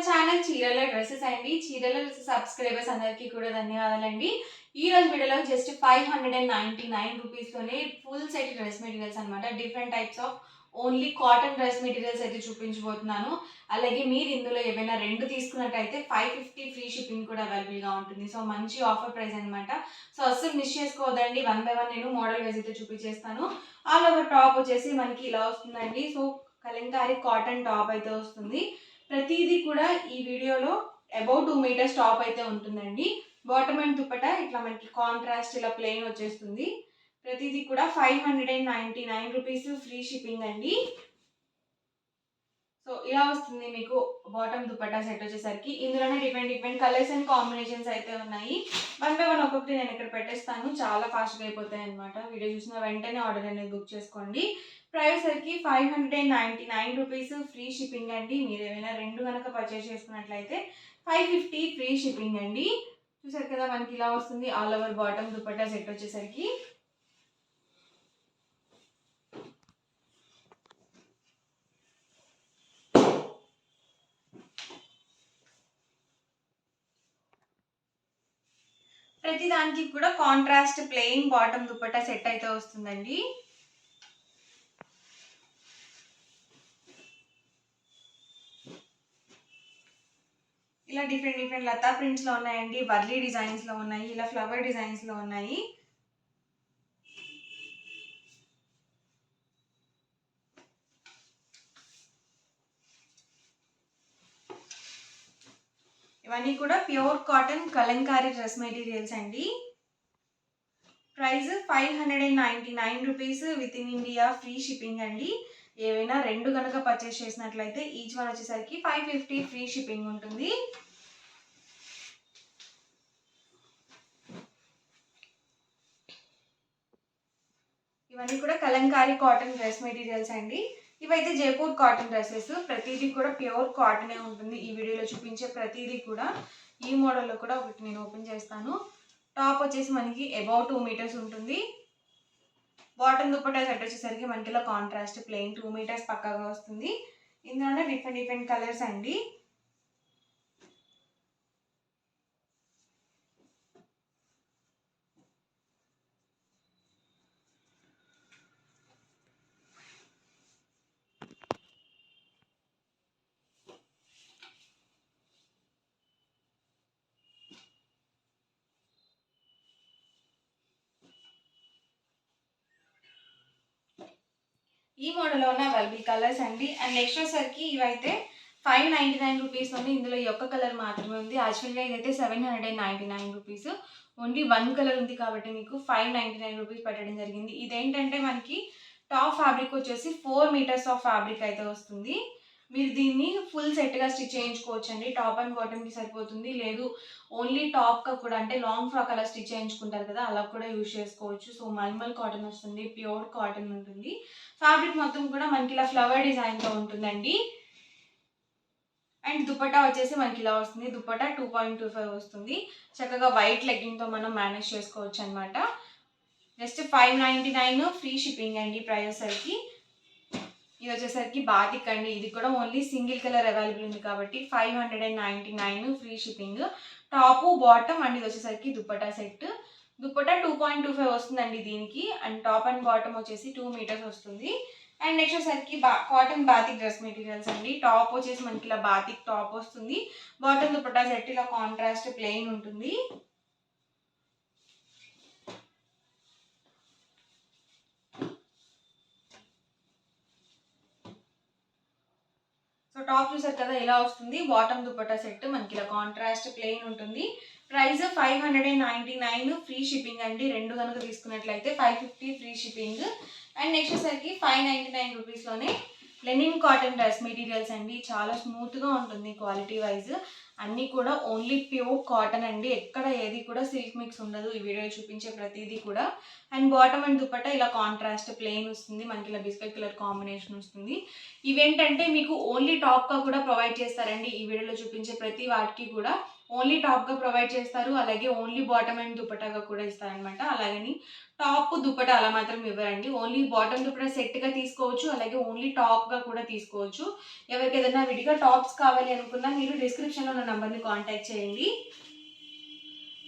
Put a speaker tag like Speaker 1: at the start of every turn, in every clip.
Speaker 1: Channel చీరల dresses అండి. చీరల డ్రెస్సెస్ సబ్స్క్రైబర్స్ అందరికీ కూడా ధన్యవాదాలండి. ఈ రోజు వీడియోలో జస్ట్ 599 రూపీస్‌లోనే ఫుల్ సెట్ డ్రెస్ మెటీరియల్స్ అనమాట. Different types of only cotton dress materials అయితే చూపించబోతున్నాను. అలాగే మీరు ఇందులో ఏవైనా 2 తీసుకున్నట్టయితే 550 ఫ్రీ షిప్పింగ్ కూడా అవైలబుల్‌గా ఉంటుంది. సో మంచి ఆఫర్ ప్రైస్ అనమాట. సో అస్సలు మిస్ చేసుకోవద్దండి. వన్ బై వన్ నేను మోడల్ వైస్ అయితే చూపించేస్తాను. ఆల్ ఓవర్ టాప్ వచ్చేసి మనకి ఇలా వస్తుందండి. సో కలంకారీ కాటన్ టాప్ అయితే వస్తుంది. ప్రతిదీ కూడా ఈ వీడియోలో అబౌట్ 2 మీటర్స్ టాప్ అయితే ఉంటుందండి. బాటమ్ అండ్ దుపట్టా ఇట్లా మనకి కాంట్రాస్ట్ ఇలా ప్లెయిన్ వచ్చేస్తుంది. ప్రతిదీ కూడా 599 రూపీస్ ఫ్రీ షిప్పింగ్ అండి. సో ఇలా వస్తుంది మీకు బాటమ్ దుపట్టా సెట్ వచ్చేసరికి. ఇందులోనే డిఫరెంట్ కలర్స్ అండ్ కాంబినేషన్స్ అయితే ఉన్నాయి. వన్ బై వన్ ఒక్కొక్కటి నేను ఇక్కడ పెట్టేస్తాను. చాలా ఫాస్ట్గా అయిపోతాయి అనమాట. వీడియో చూసిన వెంటనే ఆర్డర్ అనేది బుక్ చేసుకోండి. ప్రైస్ సరికి 599 రూపీస్ ఫ్రీ షిప్పింగ్ అండి. మీరు ఏమైనా 2 కనుక పర్చేస్ చేసుకున్నట్లయితే 550 ఫ్రీ షిప్పింగ్ అండి. చూసారు కదా మనకి ఇలా వస్తుంది all over bottom dupatta set వచ్చేసరికి. ప్రతి దానికి కూడా contrast plain bottom dupatta set అయితే వస్తుందండి. ఇలా డిఫరెంట్ లతా ప్రింట్స్ లో ఉన్నాయండి. వర్లీ డిజైన్స్ లో ఉన్నాయి. ఇలా ఫ్లవర్ డిజైన్స్ లో ఉన్నాయి. ఇవన్నీ కూడా pure cotton Kalamkari dress materials అండి. Price 599 rupees with in India free shipping అండి. ఏవైనా 2 కనుక పర్చేస్ చేసినట్లయితే ఈచ్ వన్ వచ్చేసరికి 550 ఫ్రీ షిప్పింగ్ ఉంటుంది. ఇవన్నీ కూడా కలంకారీ కాటన్ డ్రెస్ మెటీరియల్స్ అండి. ఇవైతే జైపూర్ కాటన్ డ్రెస్సెస్. ప్రతిదీ కూడా ప్యూర్ కాటనే ఉంటుంది. ఈ వీడియోలో చూపించే ప్రతిదీ కూడా. ఈ మోడల్లో కూడా ఒకటి నేను ఓపెన్ చేస్తాను. టాప్ వచ్చేసి మనకి అబౌట్ 2 మీటర్స్ ఉంటుంది. బాటమ్ దుపట్టా సెట్ వచ్చేసరికి మనకి ఇలా కాంట్రాస్ట్ ప్లెయిన్ 2 మీటర్స్ పక్కాగా వస్తుంది. ఇందులోనే డిఫరెంట్ కలర్స్ అండి. ఈ మోడల్లో ఉన్న అవైలబుల్ కలర్స్ అండి. అండ్ నెక్స్ట్ వచ్చేసరికి ఇవైతే 599 రూపీస్లోనే ఇందులో ఈ ఒక్క కలర్ మాత్రమే ఉంది. యాక్చువల్గా ఇదైతే 799 రూపీస్. ఓన్లీ 1 కలర్ ఉంది కాబట్టి మీకు 599 రూపీస్ పెట్టడం జరిగింది. ఇదేంటంటే మనకి టాప్ ఫ్యాబ్రిక్ వచ్చేసి 4 మీటర్స్ ఆఫ్ ఫ్యాబ్రిక్ అయితే వస్తుంది. మీరు దీన్ని ఫుల్ సెట్గా స్టిచ్ చేయించుకోవచ్చు అండి. టాప్ అండ్ బాటమ్కి సరిపోతుంది. లేదు ఓన్లీ టాప్గా కూడా అంటే లాంగ్ ఫ్రాక్ అలా స్టిచ్ చేయించుకుంటారు కదా, అలా కూడా యూజ్ చేసుకోవచ్చు. సో మల్మల్ కాటన్ వస్తుంది, ప్యూర్ కాటన్ ఉంటుంది. ఫ్యాబ్రిక్ మొత్తం కూడా మనకి ఇలా ఫ్లవర్ డిజైన్తో ఉంటుందండి. అండ్ దుపట్టా వచ్చేసి మనకి ఇలా వస్తుంది. దుపట్టా 2.25 వస్తుంది. చక్కగా వైట్ లెగ్గింగ్తో మనం మేనేజ్ చేసుకోవచ్చు అనమాట. జస్ట్ 599 ఫ్రీ షిప్పింగ్ అండి. ప్రైస్ సరికి ఇది వచ్చేసరికి బాతిక్ అండి. ఇది కూడా ఓన్లీ సింగిల్ కలర్ అవైలబుల్ ఉంది కాబట్టి 599 free shipping. Top bottom and ఇది వచ్చేసరికి దుపట్టా సెట్. దుపట్టా 2.25 వస్తుందండి దీనికి. అండ్ టాప్ అండ్ బాటమ్ వచ్చేసి 2 మీటర్స్ వస్తుంది. అండ్ నెక్స్ట్ వచ్చేసరికి కాటన్ బాతిక్ డ్రెస్ మెటీరియల్స్ అండి. టాప్ వచ్చేసి మనకి ఇలా బాతిక్ టాప్ వస్తుంది. బాటమ్ దుపట్టా సెట్ ఇలా కాంట్రాస్ట్ ప్లెయిన్ ఉంటుంది. సో టాప్ చూసారు కదా ఇలా వస్తుంది. బాటమ్ దుపట్టా సెట్ మనకి ఇలా కాంట్రాస్ట్ ప్లెయిన్ ఉంటుంది. ప్రైస్ 599 ఫ్రీ షిప్పింగ్ అండి. 2 కనుక తీసుకున్నట్లయితే 550 ఫ్రీ షిప్పింగ్. అండ్ నెక్స్ట్ వచ్చేసరికి 599 రూపీస్లోనే లెనిన్ కాటన్ డ్రెస్ మెటీరియల్స్ అండి. చాలా స్మూత్గా ఉంటుంది క్వాలిటీ వైజ్. అన్నీ కూడా ఓన్లీ ప్యూర్ కాటన్ అండి. ఎక్కడ ఏది కూడా సిల్క్ మిక్స్ ఉండదు ఈ వీడియోలో చూపించే ప్రతిదీ కూడా. అండ్ బాటమ్ అండ్ దుపట్టా ఇలా కాంట్రాస్ట్ ప్లెయిన్ వస్తుంది, మనకి ఇలా బిస్కెట్ కలర్ కాంబినేషన్ వస్తుంది. ఇవేంటంటే మీకు ఓన్లీ టాప్గా కూడా ప్రొవైడ్ చేస్తారండి. ఈ వీడియోలో చూపించే ప్రతి వాటికి కూడా ఓన్లీ టాప్గా ప్రొవైడ్ చేస్తారు, అలాగే ఓన్లీ బాటమ్ అండ్ దుపట్టాగా కూడా ఇస్తారనమాట. అలాగని టాప్ దుపట్టా అలా మాత్రం ఇవ్వరండి. ఓన్లీ బాటమ్ దుపట్టా సెట్గా తీసుకోవచ్చు, అలాగే ఓన్లీ టాప్గా కూడా తీసుకోవచ్చు. ఎవరికి ఏదైనా విడిగా టాప్స్ కావాలి అనుకున్నా మీరు డిస్క్రిప్షన్లో ఉన్న నెంబర్ని కాంటాక్ట్ చేయండి.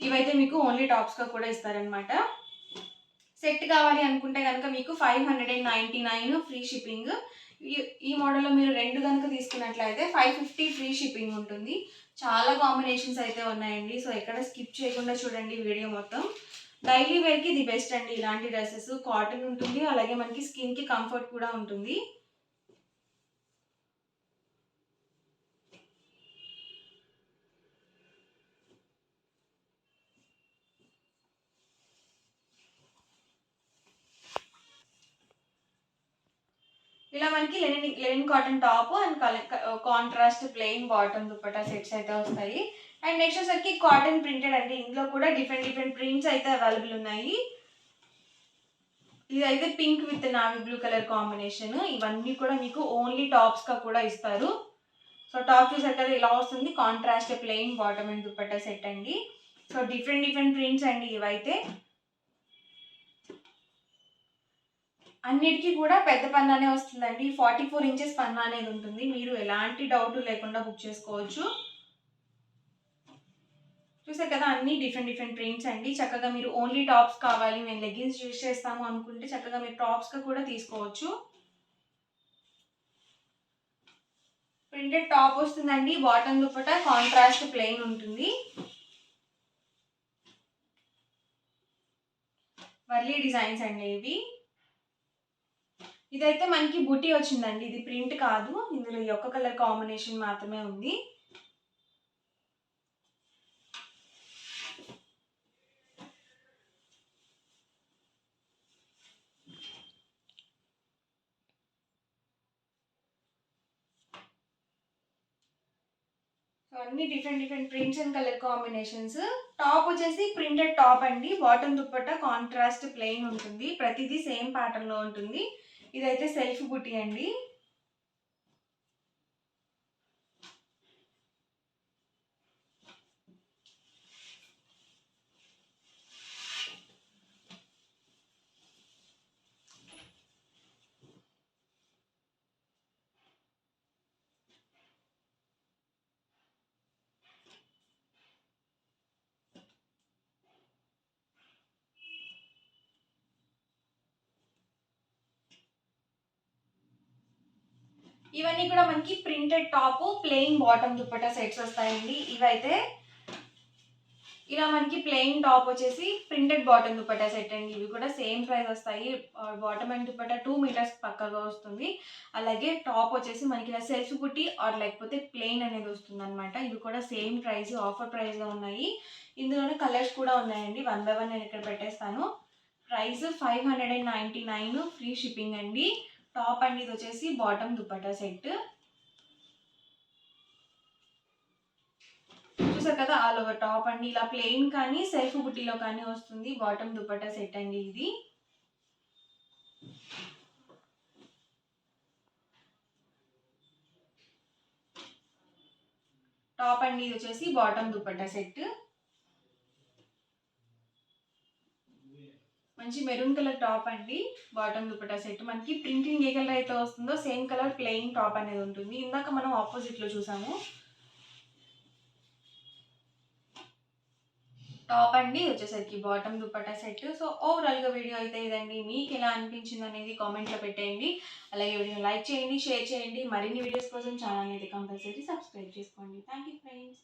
Speaker 1: ఇవైతే మీకు ఓన్లీ టాప్స్గా కూడా ఇస్తారనమాట. సెట్ కావాలి అనుకుంటే కనుక మీకు 599 ఫ్రీ షిప్పింగ్. ఈ మోడల్లో మీరు 2 కనుక తీసుకున్నట్లయితే 550 ఫ్రీ షిప్పింగ్ ఉంటుంది. చాలా కాంబినేషన్స్ అయితే ఉన్నాయండి. సో ఎక్కడ స్కిప్ చేయకుండా చూడండి వీడియో మొత్తం. డైలీ వేర్కి ది బెస్ట్ అండి ఇలాంటి డ్రెస్సెస్. కాటన్ ఉంటుంది, అలాగే మనకి స్కిన్కి కంఫర్ట్ కూడా ఉంటుంది. ఇలా మనకి linen cotton top and contrast plain bottom dupatta sets అయితే వస్తాయి. అండ్ నెక్స్ట్ వచ్చేసరికి కాటన్ ప్రింటెడ్ అండి. ఇందులో కూడా డిఫరెంట్ ప్రింట్స్ అయితే అవైలబుల్ ఉన్నాయి. ఇదైతే pink with navy blue colour combination. ఇవన్నీ కూడా మీకు ఓన్లీ టాప్స్గా కూడా ఇస్తారు. సో టాప్ చూసారు కదా ఇలా వస్తుంది, contrast plain bottom and dupatta set అండి. సో డిఫరెంట్ ప్రింట్స్ అండి ఇవైతే. అన్నిటికీ కూడా పెద్ద పన్నానే వస్తుందండి. 44 ఇంచెస్ పన్నా అనేది ఉంటుంది. మీరు ఎలాంటి డౌట్ లేకుండా బుక్ చేసుకోవచ్చు. చూసారు కదా అన్ని డిఫరెంట్ ప్రింట్స్ అండి. చక్కగా మీరు ఓన్లీ టాప్స్ కావాలి, మేము లెగ్గిన్స్ యూజ్ చేస్తాము అనుకుంటే చక్కగా మీరు టాప్స్గా కూడా తీసుకోవచ్చు. ప్రింటెడ్ టాప్ వస్తుందండి, బాటమ్ దుపట్టా కాంట్రాస్ట్ ప్లెయిన్ ఉంటుంది. వర్లీ డిజైన్స్ అండి ఇవి. ఇదైతే మనకి బుటీ వచ్చిందండి, ఇది ప్రింట్ కాదు. ఇందులో ఈ ఒక్క కలర్ కాంబినేషన్ మాత్రమే ఉంది. సో అన్ని different prints and colour combinations. Top వచ్చేసి ప్రింటెడ్ టాప్ అండి. బాటమ్ దుపట్టా కాంట్రాస్ట్ ప్లెయిన్ ఉంటుంది. ప్రతిదీ సేమ్ ప్యాటర్న్ లో ఉంటుంది. ఇదైతే సెల్ఫ్ బుటీ అండి. ఇవన్నీ కూడా మనకి printed top plain bottom dupatta sets వస్తాయండి. ఇవైతే ఇలా మనకి ప్లెయిన్ టాప్ వచ్చేసి ప్రింటెడ్ బాటమ్ దుపట్టా సెట్ అండి. ఇవి కూడా సేమ్ ప్రైస్ వస్తాయి. బాటమ్ అండ్ దుపట్టా 2 మీటర్స్ పక్కగా వస్తుంది. అలాగే టాప్ వచ్చేసి మనకి ఇలా సెల్ఫ్ బుట్టి ఆర్ లేకపోతే ప్లెయిన్ అనేది వస్తుంది అనమాట. ఇవి కూడా సేమ్ ప్రైస్, ఆఫర్ ప్రైస్లో ఉన్నాయి. ఇందులోనే కలర్స్ కూడా ఉన్నాయండి. 1 బై 1 నేను ఇక్కడ పెట్టేస్తాను. ప్రైస్ 599 ఫ్రీ షిప్పింగ్ అండి. టాప్ అండి ఇది వచ్చేసి బాటమ్ దుపట్టా సెట్. చూసారు కదా ఆల్ ఓవర్ టాప్ అండి. ఇలా ప్లెయిన్ కానీ సెల్ఫ్ బుట్టీలో కానీ వస్తుంది. బాటమ్ దుపట్టా సెట్ అండి ఇది. టాప్ అండి ఇది వచ్చేసి బాటమ్ దుపట్టా సెట్. మంచి మెరూన్ కలర్ టాప్ అండి, బాటమ్ దుపట్టా సెట్. మనకి ప్రింటింగ్ ఏ కలర్ అయితే వస్తుందో సేమ్ కలర్ ప్లెయిన్ టాప్ అనేది ఉంటుంది. ఇందాక మనం ఆపోజిట్లో చూసాము. టాప్ అండి వచ్చేసరికి బాటమ్ దుపట్టా సెట్. సో ఓవరాల్గా వీడియో అయితే ఇదండి. మీకు ఎలా అనిపించింది అనేది కామెంట్లో పెట్టేయండి. అలాగే వీడియో లైక్ చేయండి, షేర్ చేయండి. మరిన్ని వీడియోస్ కోసం ఛానల్ అయితే కంపల్సరీ సబ్స్క్రైబ్ చేసుకోండి. Thank you friends.